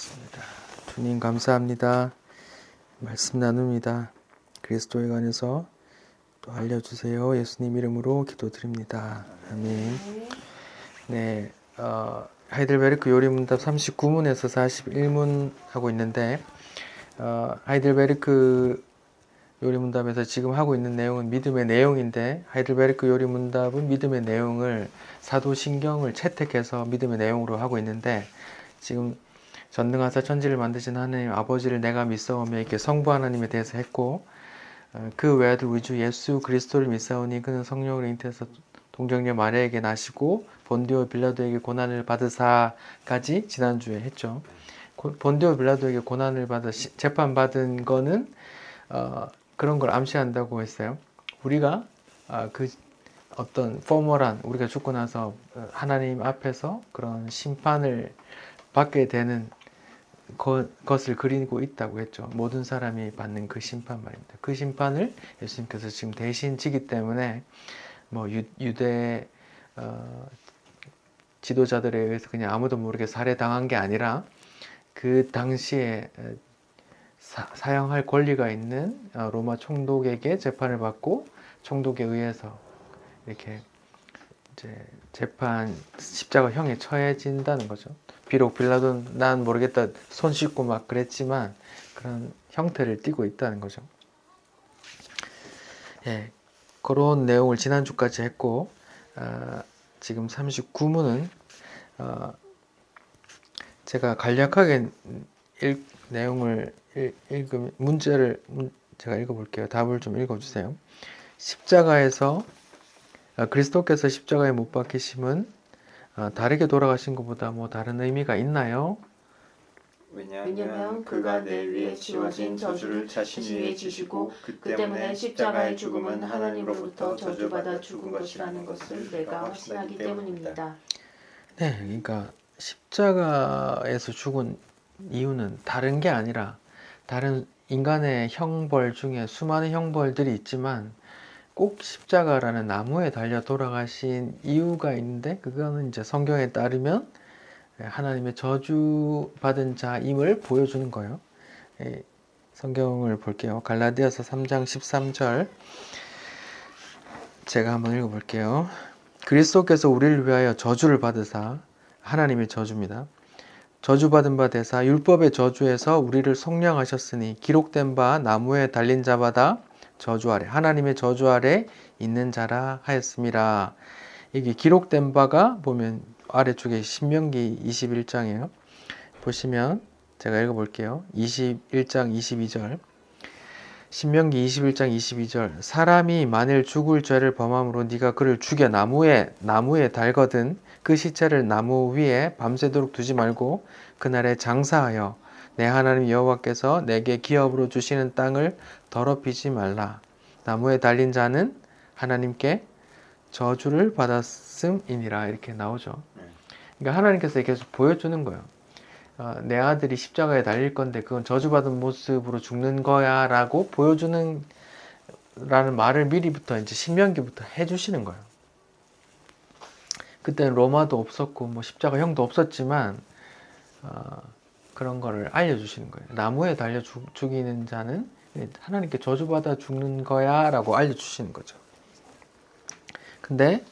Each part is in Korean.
기도하겠습니다. 주님 감사합니다. 말씀 나눕니다. 그리스도에 관해서 또 알려주세요. 예수님 이름으로 기도드립니다. 아멘. 네, 하이델베르크 요리문답 39문에서 41문 하고 있는데 하이델베르크 요리문답에서 지금 하고 있는 내용은 믿음의 내용인데 하이델베르크 요리문답은 믿음의 내용을 사도신경을 채택해서 믿음의 내용으로 하고 있는데 지금 전능하사 천지를 만드신 하나님 아버지를 내가 믿사오며 이렇게 성부 하나님에 대해서 했고 그 외아들 우리 주 예수 그리스도를 믿사오니 그는 성령으로 잉태해서 동정녀 마리아에게 나시고 본디오 빌라도에게 고난을 받으사까지 지난주에 했죠. 본디오 빌라도에게 고난을 받아 재판받은 거는 그런 걸 암시한다고 했어요. 우리가 그 어떤 포멀한 우리가 죽고 나서 하나님 앞에서 그런 심판을 받게 되는 것을 그리고 있다고 했죠. 모든 사람이 받는 그 심판 말입니다. 그 심판을 예수님께서 지금 대신 지기 때문에 뭐 유대 지도자들에 의해서 그냥 아무도 모르게 살해당한 게 아니라 그 당시에 사형할 권리가 있는 로마 총독에게 재판을 받고 총독에 의해서 이렇게 이제 재판 십자가형에 처해진다는 거죠. 비록 빌라도는 난 모르겠다 손 씻고 막 그랬지만 그런 형태를 띠고 있다는 거죠. 예, 그런 내용을 지난주까지 했고 지금 39문은 제가 간략하게 내용을 읽으면 문제를 제가 읽어볼게요. 답을 좀 읽어주세요. 십자가에서 그리스도께서 십자가에 못 박히심은 다르게 돌아가신 것보다 뭐 다른 의미가 있나요? 왜냐하면 그가 내 위에 지워진 저주를 자신 위에 지시고 그 때문에 십자가의 죽음은 하나님으로부터 저주받아 죽은 것이라는 것을 내가 확신하기 때문입니다. 네, 그러니까 십자가에서 죽은 이유는 다른 게 아니라 다른 인간의 형벌 중에 수많은 형벌들이 있지만 꼭 십자가라는 나무에 달려 돌아가신 이유가 있는데 그거는 이제 성경에 따르면 하나님의 저주받은 자임을 보여주는 거예요. 성경을 볼게요. 갈라디아서 3장 13절 제가 한번 읽어볼게요. 그리스도께서 우리를 위하여 저주를 받으사 하나님의 저주입니다. 저주받은 바 되사 율법의 저주에서 우리를 속량하셨으니 기록된 바 나무에 달린 자마다 저주 아래 하나님의 저주 아래 있는 자라 하였습니다. 이게 기록된 바가 보면 아래쪽에 신명기 21장이에요. 보시면 제가 읽어볼게요. 21장 22절 신명기 21장 22절 사람이 만일 죽을 죄를 범함으로 네가 그를 죽여 나무에 달거든 그 시체를 나무 위에 밤새도록 두지 말고 그날에 장사하여 내 하나님 여호와께서 내게 기업으로 주시는 땅을 더럽히지 말라. 나무에 달린 자는 하나님께 저주를 받았음이니라 이렇게 나오죠. 그러니까 하나님께서 계속 보여주는 거예요. 내 아들이 십자가에 달릴 건데 그건 저주받은 모습으로 죽는 거야 라고 보여주는 라는 말을 미리부터 이제 신명기부터 해주시는 거예요. 그때는 로마도 없었고 뭐 십자가형도 없었지만 그런 거를 알려주시는 거예요. 나무에 달려 죽이는 자는 하나님께 저주받아 죽는 거야 라고 알려주시는 거죠. 근데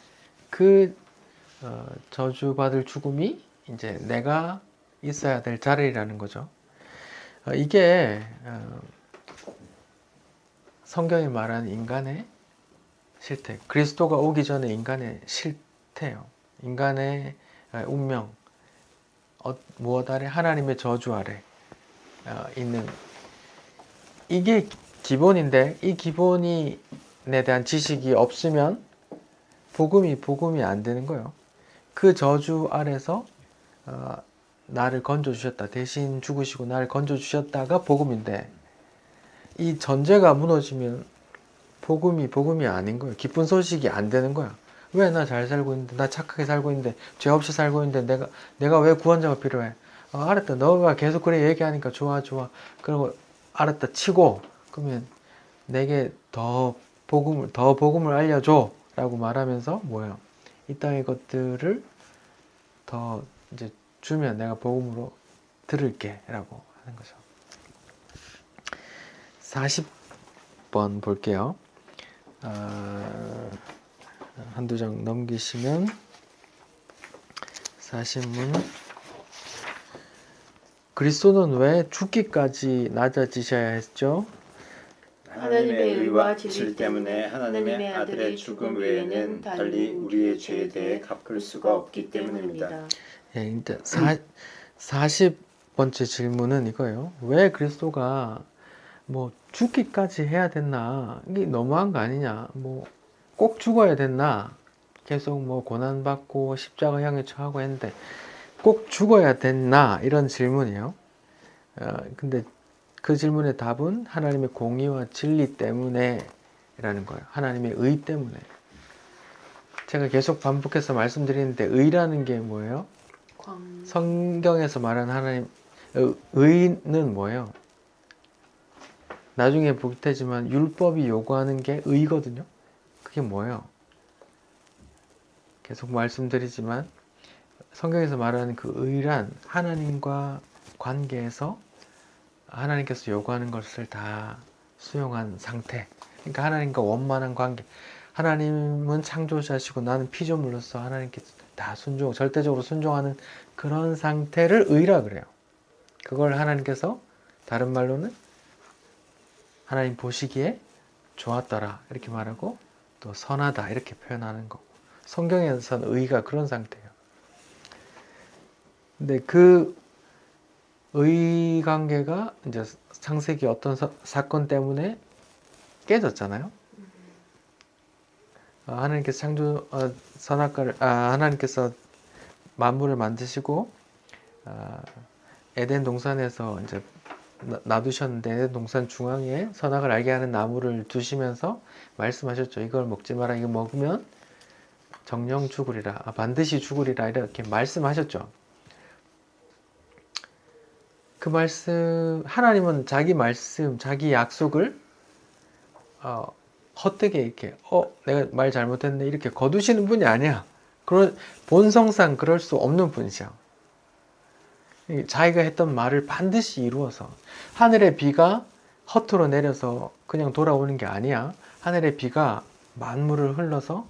그 저주받을 죽음이 이제 내가 있어야 될 자리라는 거죠. 이게 성경이 말하는 인간의 실태, 그리스도가 오기 전에 인간의 실태요. 인간의 운명, 무엇 아래? 하나님의 저주 아래 있는 이게 기본인데 이 기본에 대한 지식이 없으면 복음이 안 되는 거예요. 그 저주 아래서 나를 건져주셨다. 대신 죽으시고 나를 건져주셨다가 복음인데 이 전제가 무너지면 복음이 아닌 거예요. 기쁜 소식이 안 되는 거야. 왜 나 잘 살고 있는데 나 착하게 살고 있는데 죄 없이 살고 있는데 내가 왜 구원자가 필요해? 알았다. 너가 계속 그래 얘기하니까 좋아. 그리고 알았다 치고 그러면 내게 더 복음을 알려줘 라고 말하면서 뭐예요? 이 땅의 것들을 더 이제 주면 내가 복음으로 들을게 라고 하는 거죠. 40번 볼게요. 한두 장 넘기시면 40문. 그리스도는 왜 죽기까지 낮아지셔야 했죠? 하나님의 의와 진리 때문에 하나님의 아들의 죽음 외에는 달리 우리의 죄에 대해 갚을 수가 없기 때문입니다. 예, 이제 40번째 질문은 이거예요. 왜 그리스도가 뭐 죽기까지 해야 됐나? 이게 너무한 거 아니냐? 뭐 꼭 죽어야 됐나? 계속 뭐 고난받고 십자가 향해 처하고 했는데 꼭 죽어야 됐나? 이런 질문이에요. 근데 그 질문의 답은 하나님의 공의와 진리 때문에 라는 거예요. 하나님의 의 때문에. 제가 계속 반복해서 말씀드리는데 의라는 게 뭐예요? 성경에서 말하는 하나님 의는 뭐예요? 나중에 볼 테지만 율법이 요구하는 게 의거든요. 그게 뭐예요? 계속 말씀드리지만 성경에서 말하는 그 의란 하나님과 관계에서 하나님께서 요구하는 것을 다 수용한 상태. 그러니까 하나님과 원만한 관계. 하나님은 창조자시고 나는 피조물로서 하나님께 다 절대적으로 순종하는 그런 상태를 의라 그래요. 그걸 하나님께서 다른 말로는 하나님 보시기에 좋았더라 이렇게 말하고 또 선하다 이렇게 표현하는 거고 성경에서는 의가 그런 상태예요. 근데 그 의 관계가 이제 창세기 어떤 사건 때문에 깨졌잖아요. 하나님께서 하나님께서 만물을 만드시고 에덴 동산에서 이제 놔두셨는데 에덴 동산 중앙에 선악을 알게 하는 나무를 두시면서 말씀하셨죠. 이걸 먹지 마라. 이거 먹으면 정령 죽으리라. 반드시 죽으리라. 이렇게 말씀하셨죠. 그 말씀, 하나님은 자기 말씀, 자기 약속을 헛되게 이렇게 내가 말 잘못했네 이렇게 거두시는 분이 아니야. 본성상 그럴 수 없는 분이죠. 자기가 했던 말을 반드시 이루어서 하늘의 비가 허투루 내려서 그냥 돌아오는 게 아니야. 하늘의 비가 만물을 흘러서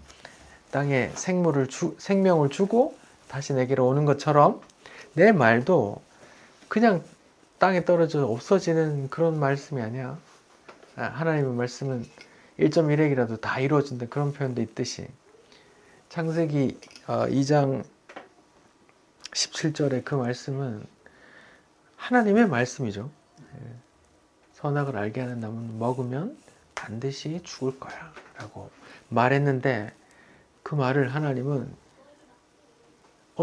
땅에 생명을 주고 다시 내게로 오는 것처럼 내 말도 그냥 땅에 떨어져 없어지는 그런 말씀이 아니야. 하나님의 말씀은 1.1핵이라도 다 이루어진다 그런 표현도 있듯이 창세기 2장 17절의 그 말씀은 하나님의 말씀이죠. 선악을 알게 하는 나무는 먹으면 반드시 죽을 거야 라고 말했는데 그 말을 하나님은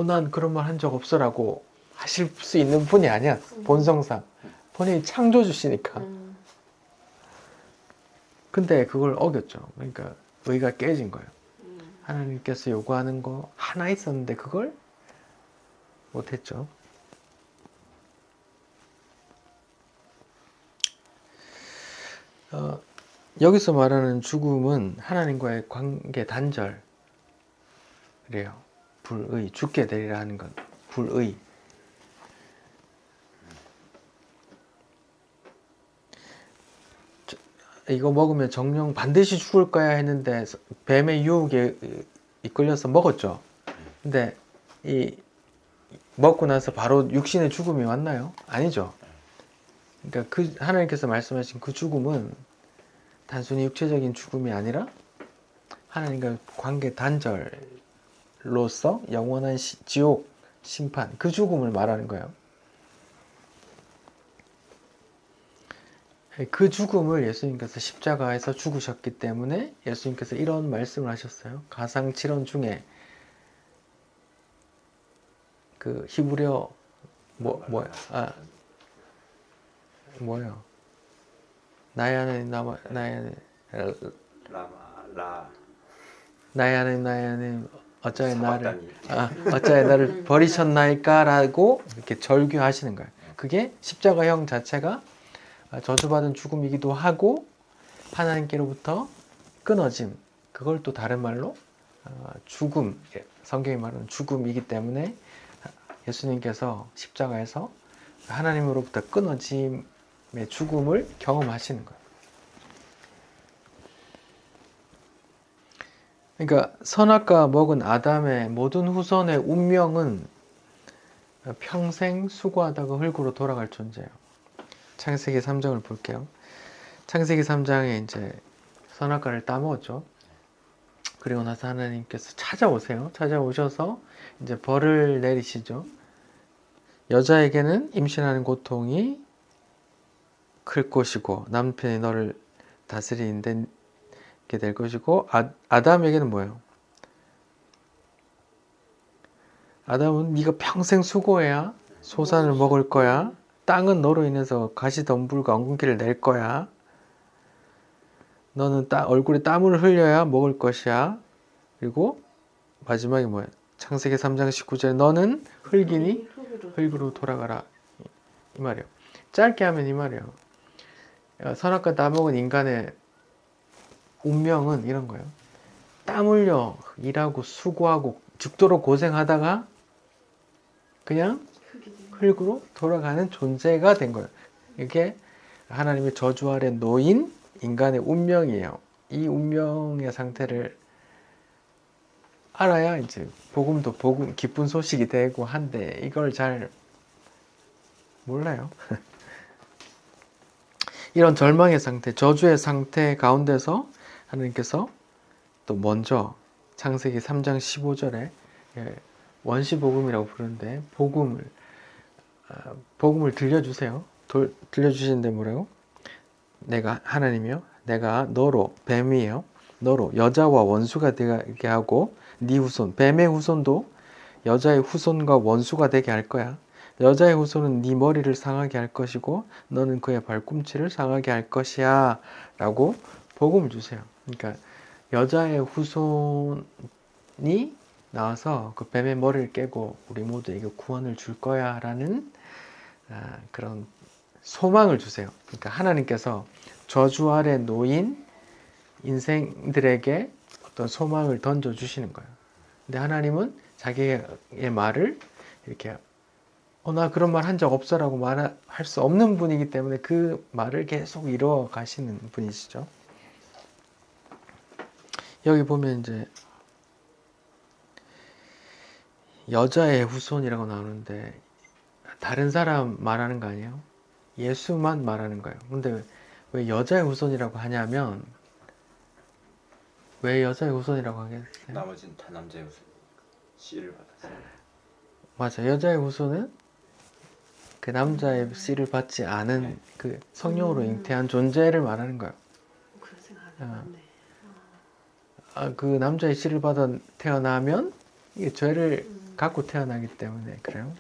난 그런 말 한 적 없어 라고 하실 수 있는 분이 아니야. 본성상 본인이 창조주시니까. 근데 그걸 어겼죠. 그러니까 의가 깨진 거예요. 하나님께서 요구하는 거 하나 있었는데 그걸 못했죠. 여기서 말하는 죽음은 하나님과의 관계 단절이래요. 불의, 죽게 되리라 하는 건 불의. 이거 먹으면 정령 반드시 죽을 거야 했는데 뱀의 유혹에 이끌려서 먹었죠. 근데 먹고 나서 바로 육신의 죽음이 왔나요? 아니죠. 그러니까 하나님께서 말씀하신 그 죽음은 단순히 육체적인 죽음이 아니라 하나님과 관계 단절로서 영원한 지옥 심판 그 죽음을 말하는 거예요. 그 죽음을 예수님께서 십자가에서 죽으셨기 때문에 예수님께서 이런 말씀을 하셨어요. 가상칠언 중에 그 히브리어 뭐요? 나의 하나님 어쩌에 나를 버리셨나이까라고 이렇게 절규하시는 거예요. 그게 십자가형 자체가 저주받은 죽음이기도 하고 하나님께로부터 끊어짐, 그걸 또 다른 말로 죽음, 성경이 말하는 죽음이기 때문에 예수님께서 십자가에서 하나님으로부터 끊어짐의 죽음을 경험하시는 거예요. 그러니까 선악과 먹은 아담의 모든 후손의 운명은 평생 수고하다가 흙으로 돌아갈 존재예요. 창세기 3장을 볼게요. 창세기 3장에 이제 선악과를 따먹었죠. 그리고 나서 하나님께서 찾아오세요. 찾아오셔서 이제 벌을 내리시죠. 여자에게는 임신하는 고통이 클 것이고 남편이 너를 다스리는데 될 것이고 아담에게는 뭐예요? 아담은 네가 평생 수고해야 소산을 먹을 거야. 땅은 너로 인해서 가시덤불과 엉겅퀴를 낼 거야. 너는 얼굴에 땀을 흘려야 먹을 것이야. 그리고 마지막에 뭐야? 창세기 3장 19절에 너는 흙이니 흙으로 돌아가라. 이 말이에요. 짧게 하면 이 말이에요. 선악과 따먹은 인간의 운명은 이런 거예요. 땀 흘려 일하고 수고하고 죽도록 고생하다가 그냥 흙으로 돌아가는 존재가 된 거예요. 이게 하나님의 저주 아래 놓인 인간의 운명이에요. 이 운명의 상태를 알아야 이제 복음도 기쁜 소식이 되고 한데 이걸 잘 몰라요. 이런 절망의 상태, 저주의 상태 가운데서 하나님께서 또 먼저 창세기 3장 15절에 원시복음이라고 부르는데 복음을 들려주세요. 들려주시는데 뭐라고? 내가 하나님이요. 내가 너로 뱀이에요. 너로 여자와 원수가 되게 하고 네 후손, 뱀의 후손도 여자의 후손과 원수가 되게 할 거야. 여자의 후손은 네 머리를 상하게 할 것이고 너는 그의 발꿈치를 상하게 할 것이야 라고 복음을 주세요. 그러니까 여자의 후손이 나와서 그 뱀의 머리를 깨고 우리 모두에게 구원을 줄 거야 라는 그런 소망을 주세요. 그러니까 하나님께서 저주 아래 놓인 인생들에게 어떤 소망을 던져주시는 거예요. 근데 하나님은 자기의 말을 이렇게 나 그런 말 한 적 없어라고 말할 수 없는 분이기 때문에 그 말을 계속 이루어 가시는 분이시죠. 여기 보면 이제 여자의 후손이라고 나오는데 다른 사람 말하는 거 아니에요? 예수만 말하는 거예요. 근데 왜 여자의 후손이라고 하냐면 왜 여자의 후손이라고 하겠어요? 나머지는 다 남자의 후손. 씨를 받았어요. 맞아. 여자의 후손은 그 남자의 씨를 받지 않은 그 성령으로 잉태한 존재를 말하는 거예요. 그런 생각 안 해봤네. 그 남자의 씨를 받아 태어나면 이게 죄를 갖고 태어나기 때문에 그래요.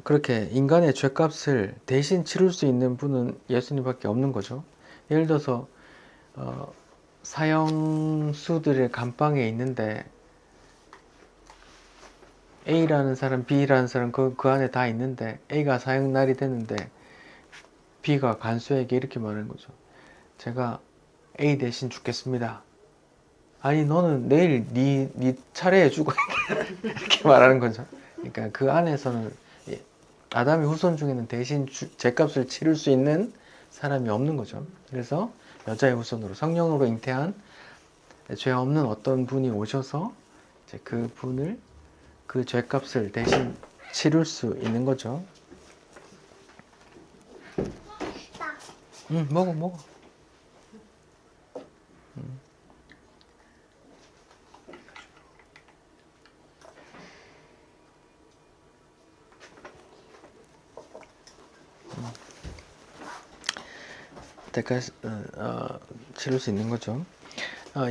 그렇게 인간의 죄값을 대신 치를 수 있는 분은 예수님밖에 없는 거죠. 예를 들어서 사형수들의 감방에 있는데 A라는 사람, B라는 사람 그 안에 다 있는데 A가 사형날이 됐는데 B가 간수에게 이렇게 말하는 거죠. 제가 A 대신 죽겠습니다. 아니 너는 내일 네 차례에 죽어 이렇게 말하는 거죠. 그러니까 그 안에서는 아담의 후손 중에는 대신 죄값을 치를 수 있는 사람이 없는 거죠. 그래서 여자의 후손으로 성령으로 잉태한 죄 없는 어떤 분이 오셔서 이제 그 분을 그 죄값을 대신 치를 수 있는 거죠. 먹어. 때까지 치를 수 있는 거죠.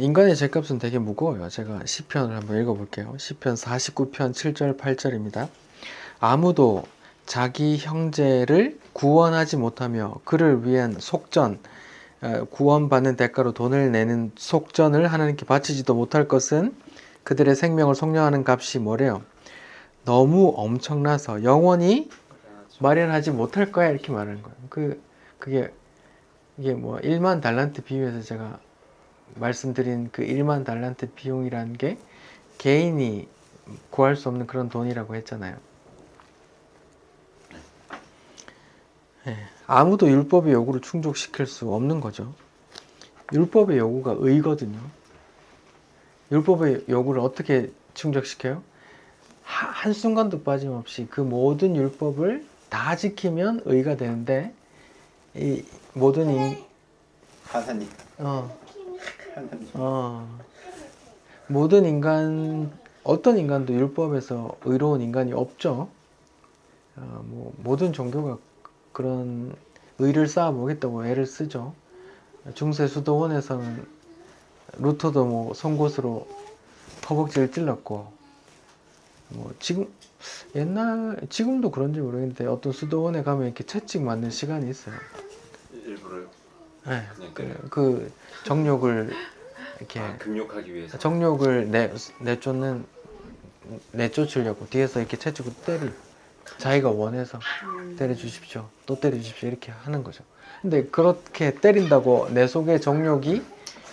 인간의 죄값은 되게 무거워요. 제가 시편을 한번 읽어볼게요. 시편 49편 7절 8절입니다. 아무도 자기 형제를 구원하지 못하며 그를 위한 속전, 구원받는 대가로 돈을 내는 속전을 하나님께 바치지도 못할 것은 그들의 생명을 속량하는 값이 뭐래요? 너무 엄청나서 영원히 마련하지 못할 거야 이렇게 말하는 거예요. 이게 뭐 1만 달란트 비유에서 제가 말씀드린 그 1만 달란트 비용이라는 게 개인이 구할 수 없는 그런 돈이라고 했잖아요. 예, 아무도 율법의 요구를 충족시킬 수 없는 거죠. 율법의 요구가 의거든요. 율법의 요구를 어떻게 충족시켜요? 한순간도 빠짐없이 그 모든 율법을 다 지키면 의가 되는데 이 모든 하나님. 어, 하나님. 모든 인간 어떤 인간도 율법에서 의로운 인간이 없죠. 뭐 모든 종교가 그런 의를 쌓아보겠다고 애를 쓰죠. 중세 수도원에서는 루터도 뭐 송곳으로 허벅지를 찔렀고, 뭐 지금도 그런지 모르겠는데 어떤 수도원에 가면 이렇게 채찍 맞는 시간이 있어요. 일부러요. 네, 그냥 그 정욕을 이렇게 금욕하기 위해서. 정욕을 내쫓으려고 뒤에서 이렇게 채찍으로 자기가 원해서 때려주십시오, 또 때려주십시오 이렇게 하는 거죠. 근데 그렇게 때린다고 내 속의 정욕이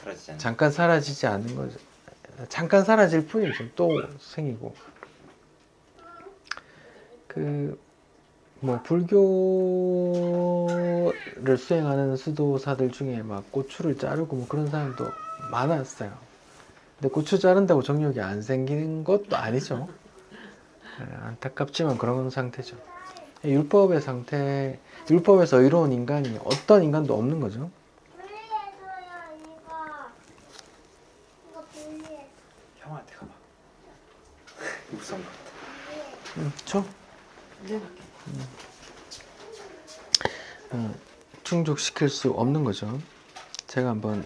사라지지 않아요. 잠깐 사라지지 않는 거죠. 잠깐 사라질 뿐이죠. 또 생기고. 뭐 불교를 수행하는 수도사들 중에 막 고추를 자르고 뭐 그런 사람도 많았어요. 근데 고추 자른다고 정욕이 안 생기는 것도 아니죠. 안타깝지만 그런 상태죠. 율법에서 의로운 인간이 어떤 인간도 없는 거죠. 형한테 가봐. 무서운 것 같아. 그렇죠? 네. 충족시킬 수 없는 거죠. 제가 한번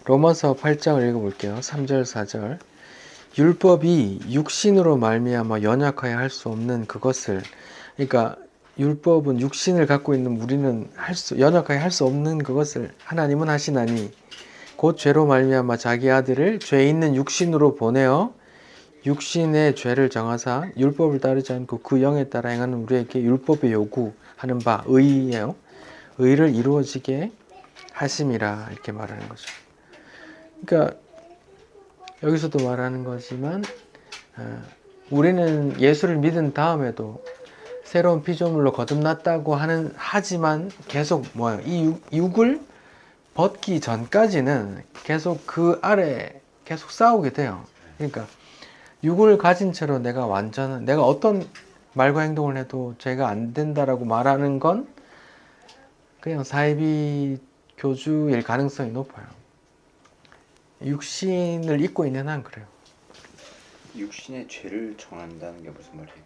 로마서 8장을 읽어볼게요. 3절 4절. 율법이 육신으로 말미암아 연약하여 할 수 없는 그것을, 그러니까 율법은 육신을 갖고 있는 우리는 연약하여 할 수 없는 그것을 하나님은 하시나니 곧 죄로 말미암아 자기 아들을 죄 있는 육신으로 보내어 육신의 죄를 정하사 율법을 따르지 않고 그 영에 따라 행하는 우리에게 율법의 요구하는 바 의예요. 의를 이루어지게 하심이라 이렇게 말하는 거죠. 그러니까 여기서도 말하는 거지만 우리는 예수를 믿은 다음에도 새로운 피조물로 거듭났다고 하지만 계속 이 육을 벗기 전까지는 계속 그 아래 계속 싸우게 돼요. 그러니까 육을 가진 채로 내가 어떤 말과 행동을 해도 죄가 안 된다라고 말하는 건 그냥 사이비 교주일 가능성이 높아요. 육신을 입고 있는 한 그래요. 육신의 죄를 정한다는 게 무슨 말이에요?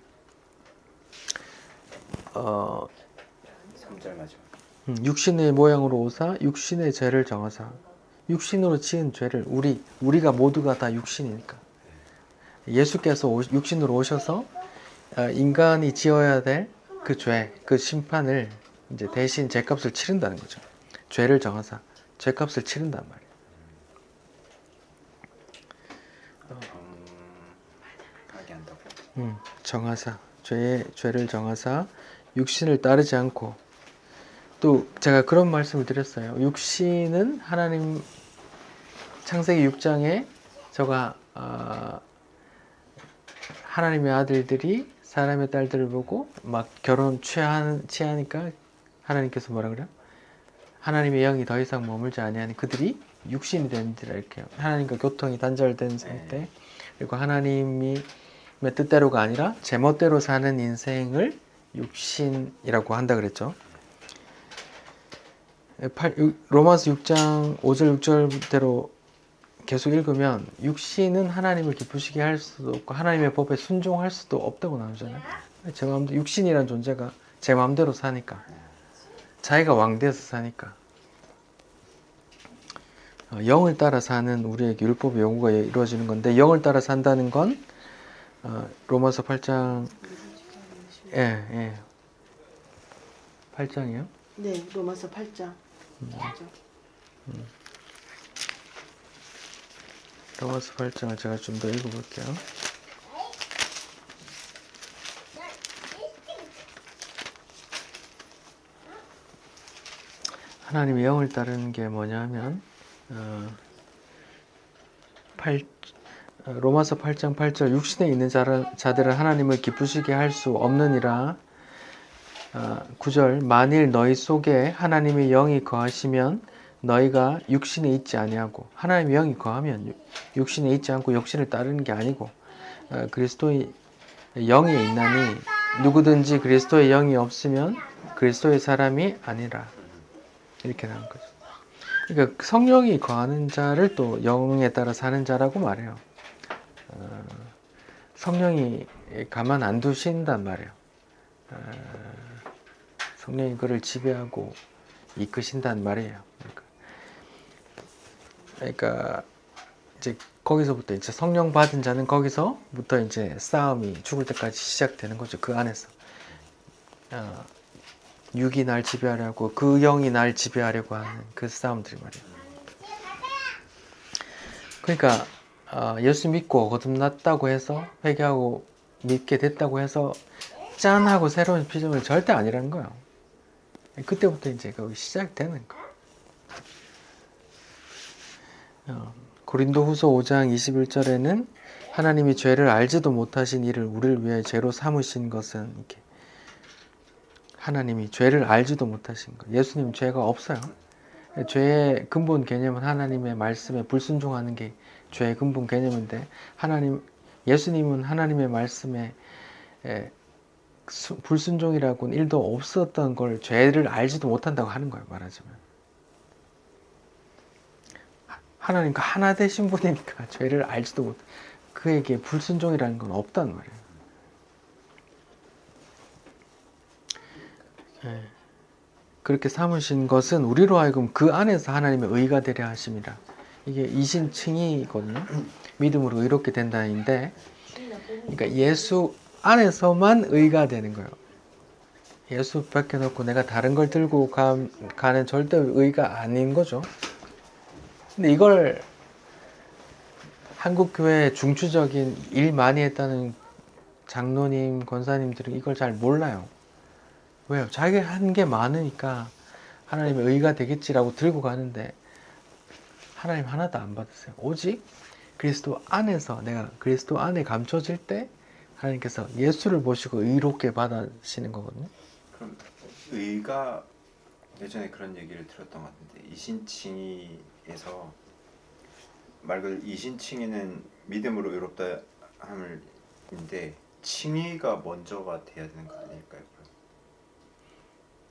3절 마지막. 육신의 모양으로 오사 육신의 죄를 정하사. 육신으로 지은 죄를 우리가 모두가 다 육신이니까 예수께서 육신으로 오셔서 인간이 지어야 될 그 죄, 그 심판을 이제 대신 죄값을 치른다는 거죠. 죄를 정하사 죄값을 치른단 말이에요. 하게 한다고. 정하사 죄를 정하사 육신을 따르지 않고, 또 제가 그런 말씀을 드렸어요. 육신은 하나님 창세기 6장에 하나님의 아들들이 사람의 딸들을 보고 막 결혼 취하니까 하나님께서 뭐라 그래요? 하나님의 영이 더 이상 머물지 아니하니 그들이 육신이 되는지라 이렇게 하나님과 교통이 단절된 상태, 그리고 하나님의 뜻대로가 아니라 제멋대로 사는 인생을 육신이라고 한다 그랬죠. 로마서 6장 5절 6절대로 계속 읽으면 육신은 하나님을 기쁘시게 할 수도 없고 하나님의 법에 순종할 수도 없다고 나오잖아요. 육신이란 존재가 제 마음대로 사니까, 자기가 왕돼서 사니까, 영을 따라 사는 우리에게 율법의 요구가 이루어지는 건데, 영을 따라 산다는 건 로마서 8장 8장이요? 네, 로마서 8장. 로마서 8장을 제가 좀 더 읽어볼게요. 하나님의 영을 따르는 게 뭐냐면 로마서 8장 8절 육신에 있는 자들은 하나님을 기쁘시게 할 수 없느니라. 9절 만일 너희 속에 하나님의 영이 거하시면 너희가 육신에 있지 아니하고, 하나님의 영이 거하면 육신에 있지 않고 육신을 따르는 게 아니고, 그리스도의 영이 있나니 누구든지 그리스도의 영이 없으면 그리스도의 사람이 아니라, 이렇게 나온 거죠. 그러니까 성령이 거하는 자를 또 영에 따라 사는 자라고 말해요. 성령이 가만 안 두신단 말이에요. 성령이 그를 지배하고 이끄신단 말이에요. 그러니까 이제 거기서부터 이제 성령 받은 자는 거기서부터 이제 싸움이 죽을 때까지 시작되는 거죠. 그 안에서 육이 날 지배하려고, 그 영이 날 지배하려고 하는 그 싸움들이 말이에요. 그러니까 예수 믿고 거듭났다고 해서, 회개하고 믿게 됐다고 해서 짠 하고 새로운 피조물이 절대 아니라는 거예요. 그때부터 이제 거기 시작되는 거예요. 고린도후서 5장 21절에는 하나님이 죄를 알지도 못하신 이를 우리를 위해 죄로 삼으신 것은, 이렇게 하나님이 죄를 알지도 못하신 것. 예수님 죄가 없어요. 죄의 근본 개념은 하나님의 말씀에 불순종하는 게 죄의 근본 개념인데, 예수님은 하나님의 말씀에 불순종이라고는 일도 없었던 걸 죄를 알지도 못한다고 하는 거예요, 말하자면. 하나님과 하나 되신 분이니까 죄를 알지도 못, 그에게 불순종이라는 건 없단 말이에요. 그렇게 삼으신 것은 우리로 하여금 그 안에서 하나님의 의가 되려 하심이라. 이게 이신칭의거든요. 믿음으로 의롭게 된다는데, 그러니까 예수 안에서만 의가 되는 거예요. 예수 벗겨놓고 내가 다른 걸 들고 가는 절대 의가 아닌 거죠. 근데 이걸 한국교회 중추적인 일 많이 했다는 장로님, 권사님들은 이걸 잘 몰라요. 왜요? 자기 한 게 많으니까 하나님의 의가 되겠지라고 들고 가는데, 하나님 하나도 안 받으세요. 오직 그리스도 안에서, 내가 그리스도 안에 감춰질 때 하나님께서 예수를 보시고 의롭게 받으시는 거거든요. 그럼 의가, 예전에 그런 얘기를 들었던 것 같은데, 이신칭의에서 말 그대로 이신칭의는 믿음으로 의롭다 함을인데, 칭의가 먼저가 돼야 되는 거 아닐까요?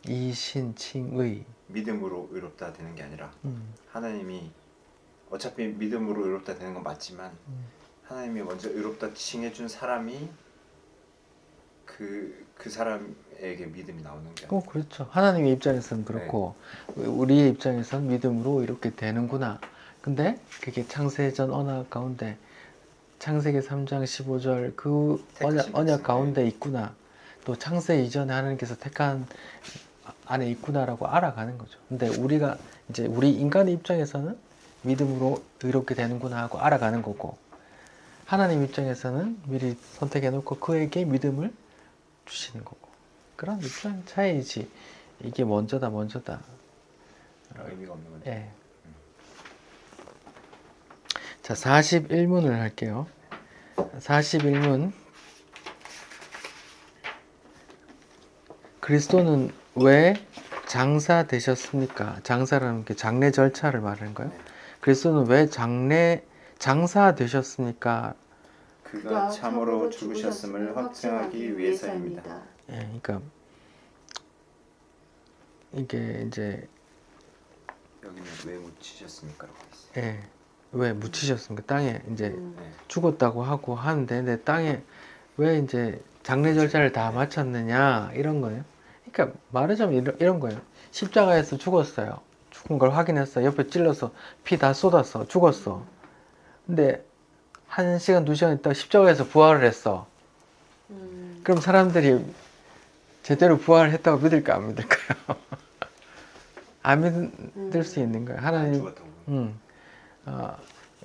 이신칭의, 믿음으로 의롭다 되는 게 아니라 하나님이 어차피 믿음으로 의롭다 되는 건 맞지만 하나님이 먼저 의롭다 칭해준 사람이 그 사람에게 믿음이 나오는 게 아니라. 그렇죠. 하나님의 입장에서는 그렇고, 우리의 입장에서는 믿음으로 이렇게 되는구나. 근데 그게 창세전 언약 가운데, 창세기 3장 15절 그 언약 가운데 있구나. 또 창세 이전에 하나님께서 택한 안에 있구나라고 알아가는 거죠. 근데 우리가 이제 우리 인간의 입장에서는 믿음으로 의롭게 되는구나 하고 알아가는 거고, 하나님 입장에서는 미리 선택해 놓고 그에게 믿음을 주시는 거고, 그런 입장 차이지. 이게 먼저다 의미가 없는 거죠. 예. 자, 41문을 할게요. 41문. 그리스도는 왜 장사 되셨습니까? 장사라는 게 장례 절차를 말하는 거예요. 그리스도는 왜 장사 되셨습니까? 그가 참으로 죽으셨음을 확증하기 위해서입니다. 예, 그러니까 이게 이제 여기는 왜 묻히셨습니까? 라고 했어요. 예, 왜 묻히셨습니까? 땅에 이제 네. 죽었다고 하고 하는데, 내 땅에 왜 이제 장례 절차를 다 마쳤느냐, 이런 거예요. 그러니까 말하자면 이런 거예요. 십자가에서 죽었어요. 죽은 걸 확인했어. 옆에 찔러서 피 다 쏟았어. 죽었어. 근데 1시간, 2시간 있다가 십자가에서 부활을 했어. 그럼 사람들이 제대로 부활을 했다고 믿을까, 안 믿을까요? 안 믿을 수 있는 거예요. 하나님,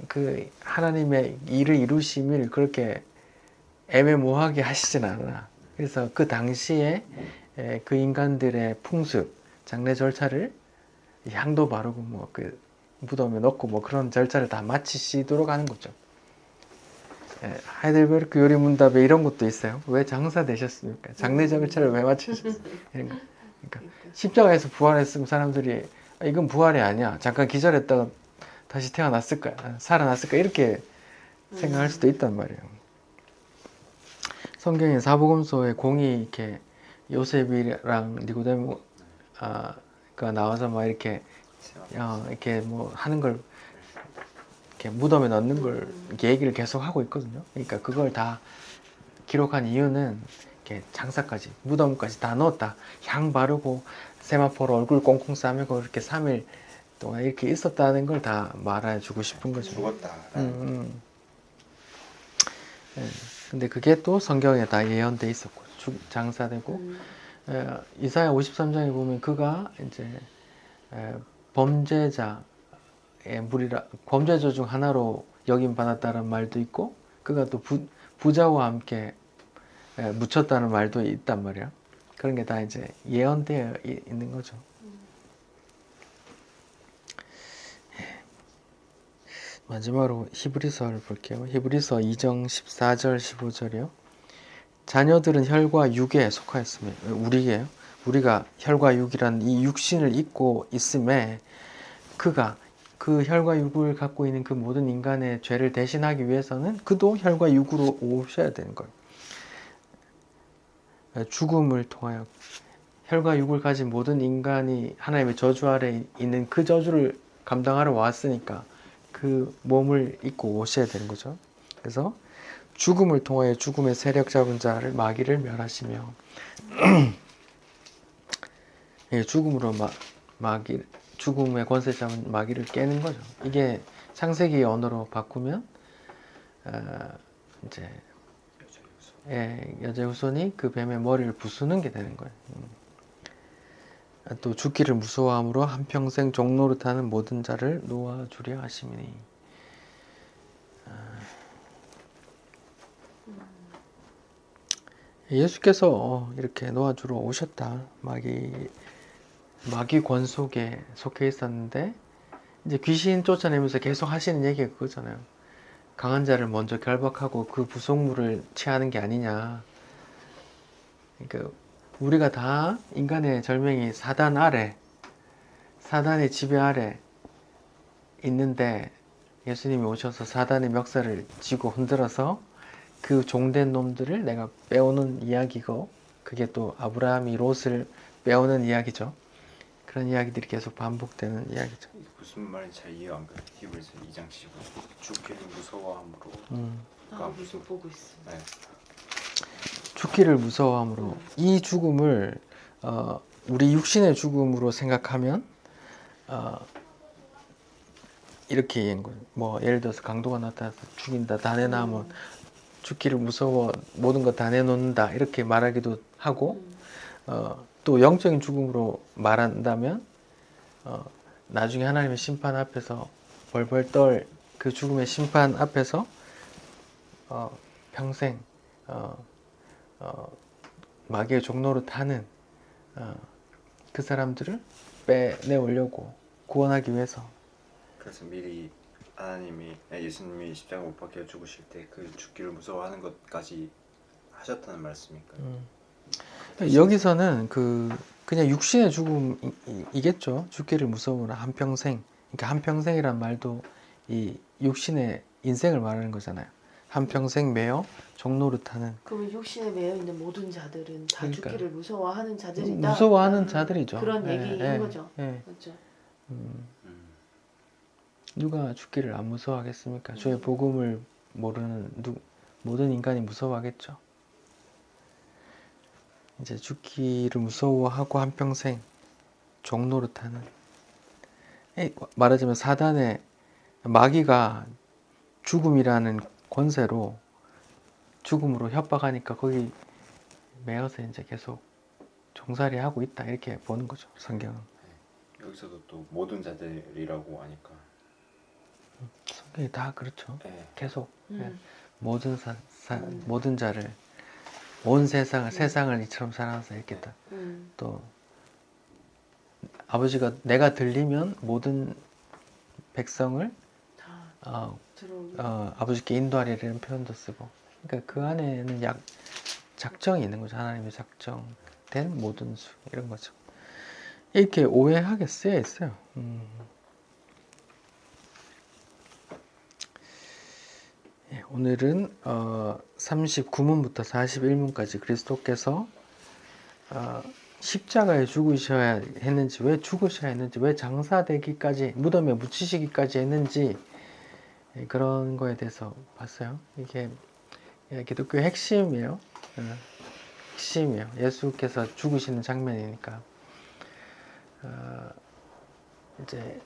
그 하나님의 일을 이루심을 그렇게 애매모호하게 하시진 않아. 그래서 그 당시에 그 인간들의 풍습, 장례 절차를 향도 바르고 뭐 그 무덤에 넣고 뭐 그런 절차를 다 마치시도록 하는 거죠. 하이델베르크 요리 문답에 이런 것도 있어요. 왜 장사 되셨습니까? 장례 절차를 왜 마치셨어요? 이런 거. 그러니까 십자가에서 부활했으면 사람들이 이건 부활이 아니야. 잠깐 기절했다가 다시 태어났을까? 살아났을까? 이렇게 생각할 수도 있단 말이에요. 성경에 사복음서에 공이 이렇게 요셉이랑 니고데모가 나와서 막 이렇게 이렇게 뭐 하는 걸 이렇게 무덤에 넣는 걸 이렇게 얘기를 계속 하고 있거든요. 그러니까 그걸 다 기록한 이유는 이렇게 장사까지 무덤까지 다 넣었다. 향 바르고 세마포로 얼굴 꽁꽁 싸매고 이렇게 3일 동안 이렇게 있었다는 걸 다 말해주고 싶은 거죠. 죽었다. 예. 근데 그게 또 성경에 다 예언돼 있었고 장사되고 이사야 53장에 보면 그가 이제 범죄자의 무리라 범죄자 중 하나로 여김 받았다는 말도 있고 그가 또 부자와 함께 묻혔다는 말도 있단 말이야. 그런 게 다 이제 예언되어 있는 거죠. 마지막으로 히브리서를 볼게요. 히브리서 2장 14절 15절이요. 자녀들은 혈과 육에 속하였으며 우리예요. 우리가 혈과 육이란 이 육신을 입고 있음에 그가 그 혈과 육을 갖고 있는 그 모든 인간의 죄를 대신하기 위해서는 그도 혈과 육으로 오셔야 되는 거예요. 죽음을 통하여 혈과 육을 가진 모든 인간이 하나님의 저주 아래 있는 그 저주를 감당하러 왔으니까 그 몸을 입고 오셔야 되는 거죠. 그래서 죽음을 통하여 죽음의 세력 잡은 자를 마귀를 멸하시며 죽음으로 마귀 죽음의 권세 잡은 마귀를 깨는 거죠. 이게 창세기 언어로 바꾸면 이제 여자의 후손이 그 뱀의 머리를 부수는 게 되는 거예요. 또 죽기를 무서워함으로 한평생 종노릇하는 모든 자를 놓아주려 하심이니. 예수께서 이렇게 놓아주러 오셨다. 마귀 권 속에 속해 있었는데 이제 귀신 쫓아내면서 계속 하시는 얘기가 그거잖아요. 강한 자를 먼저 결박하고 그 부속물을 취하는 게 아니냐. 그러니까 우리가 다 인간의 절명이 사단 아래, 사단의 지배 아래 있는데 예수님이 오셔서 사단의 멱살을 쥐고 흔들어서 그 종된 놈들을 내가 빼오는 이야기고 그게 또 아브라함이 롯을 빼오는 이야기죠. 그런 이야기들이 계속 반복되는 이야기죠. 무슨 말인지 잘 이해 안 가요. 히브리서 2장 15. 죽기를 무서워함으로. 무슨 보고 있어. 네. 죽기를 무서워함으로 이 죽음을 우리 육신의 죽음으로 생각하면 이렇게 얘기한 거예요. 뭐 예를 들어서 강도가 나타나서 죽인다, 다 내놔면 죽기를 무서워 모든 거 다 내놓는다 이렇게 말하기도 하고 또 영적인 죽음으로 말한다면 나중에 하나님의 심판 앞에서 벌벌 떨 그 죽음의 심판 앞에서 평생 마귀의 종로로 타는 그 사람들을 빼내오려고 구원하기 위해서. 그래서 미리 하나님이 예수님이 십자가 못 박혀 죽으실 때 그 죽기를 무서워하는 것까지 하셨다는 말씀입니까? 여기서는 그냥 육신의 죽음이겠죠. 죽기를 무서워라 한평생. 그러니까 한평생이란 말도 이 육신의 인생을 말하는 거잖아요. 한평생 매여 종노릇하는. 그러면 육신에 매여 있는 모든 자들은 다 그러니까요. 죽기를 무서워하는 자들이다. 무서워하는 자들이죠. 그런 얘기인 거죠. 맞죠. 맞죠. 누가 죽기를 안 무서워하겠습니까? 주의 복음을 모르는 모든 인간이 무서워하겠죠. 이제 죽기를 무서워하고 한평생 종노릇하는. 말하자면 사단의 마귀가 죽음이라는 권세로 죽음으로 협박하니까 거기 매여서 이제 계속 종살이 하고 있다 이렇게 보는 거죠. 성경은. 여기서도 또 모든 자들이라고 하니까 성경이 다 그렇죠. 계속 모든 모든 자를 온 세상을 이처럼 사랑하사 이렇겠다. 또 아버지가 내가 들리면 모든 백성을 들어오게. 아버지께 인도하리라는 표현도 쓰고, 그러니까 그 안에는 작정이 있는 거죠. 하나님의 작정된 모든 수 이런 거죠. 이렇게 오해하게 쓰여 있어요. 예, 오늘은 39문부터 41문까지 그리스도께서 십자가에 죽으셔야 했는지, 왜 죽으셔야 했는지, 왜 장사되기까지, 무덤에 묻히시기까지 했는지, 예, 그런 거에 대해서 봤어요. 이게 기독교의 핵심이에요. 핵심이에요. 예수께서 죽으시는 장면이니까. 이제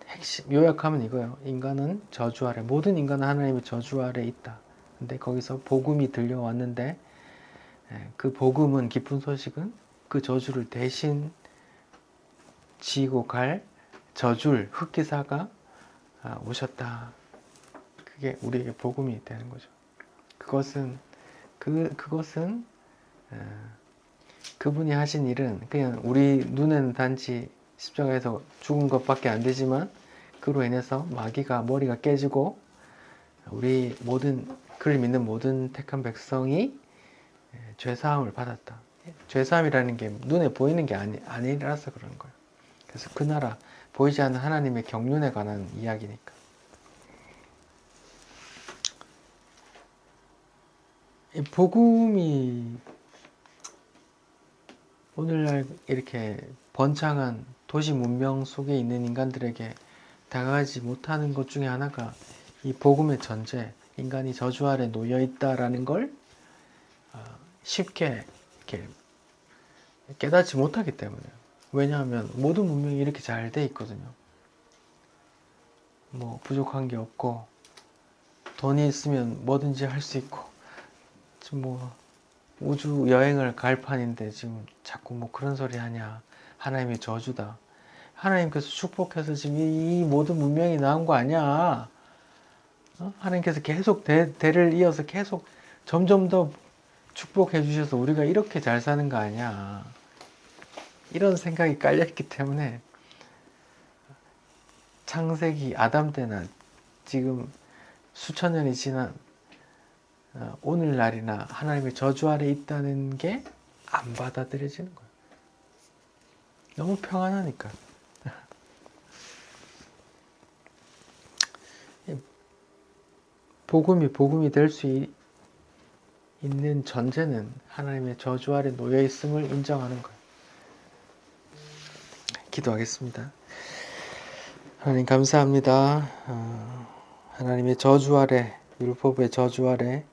핵심, 요약하면 이거예요. 인간은 저주 아래, 모든 인간은 하나님의 저주 아래 있다. 근데 거기서 복음이 들려왔는데, 그 복음은, 기쁜 소식은 그 저주를 대신 지고 갈 저줄 흑기사가 오셨다. 그게 우리에게 복음이 되는 거죠. 그것은 그분이 하신 일은 그냥 우리 눈에는 단지 십자가에서 죽은 것밖에 안 되지만, 그로 인해서 마귀가 머리가 깨지고 우리 그를 믿는 모든 택한 백성이 죄사함을 받았다. 죄사함이라는 게 눈에 보이는 게 아니라서 그런 거예요. 그래서 그 나라, 보이지 않는 하나님의 경륜에 관한 이야기니까. 이 복음이 오늘날 이렇게 번창한 도시 문명 속에 있는 인간들에게 다가가지 못하는 것 중에 하나가 이 복음의 전제, 인간이 저주 아래 놓여 있다라는 걸 쉽게 이렇게 깨닫지 못하기 때문에요. 왜냐하면 모든 문명이 이렇게 잘 돼 있거든요. 뭐 부족한 게 없고, 돈이 있으면 뭐든지 할 수 있고, 지금 뭐 우주 여행을 갈 판인데 지금 자꾸 뭐 그런 소리 하냐. 하나님의 저주다. 하나님께서 축복해서 지금 이 모든 문명이 나온 거 아니야. 하나님께서 계속 대를 이어서 계속 점점 더 축복해 주셔서 우리가 이렇게 잘 사는 거 아니야. 이런 생각이 깔려있기 때문에 창세기 아담 때나 지금 수천 년이 지난 오늘날이나 하나님의 저주 아래 있다는 게 안 받아들여지는 거예요. 너무 평안하니까. 복음이 될 수 있는 전제는 하나님의 저주 아래 놓여 있음을 인정하는 거예요. 기도하겠습니다. 하나님 감사합니다. 하나님의 저주 아래, 율법의 저주 아래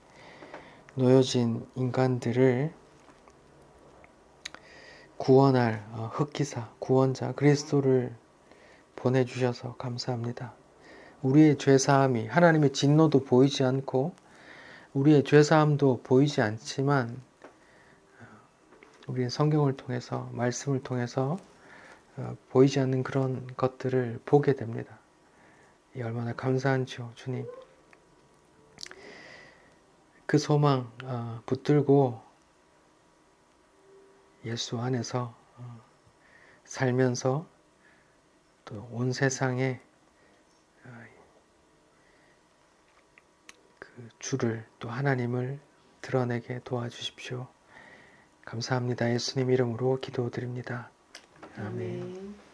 놓여진 인간들을 구원할 흑기사, 구원자 그리스도를 보내주셔서 감사합니다. 우리의 죄사함이, 하나님의 진노도 보이지 않고 우리의 죄사함도 보이지 않지만, 우리는 성경을 통해서, 말씀을 통해서 보이지 않는 그런 것들을 보게 됩니다. 이 얼마나 감사한지요, 주님. 그 소망 붙들고 예수 안에서 살면서 또 온 세상에 그 주를, 또 하나님을 드러내게 도와주십시오. 감사합니다. 예수님 이름으로 기도드립니다. 아멘. 아멘.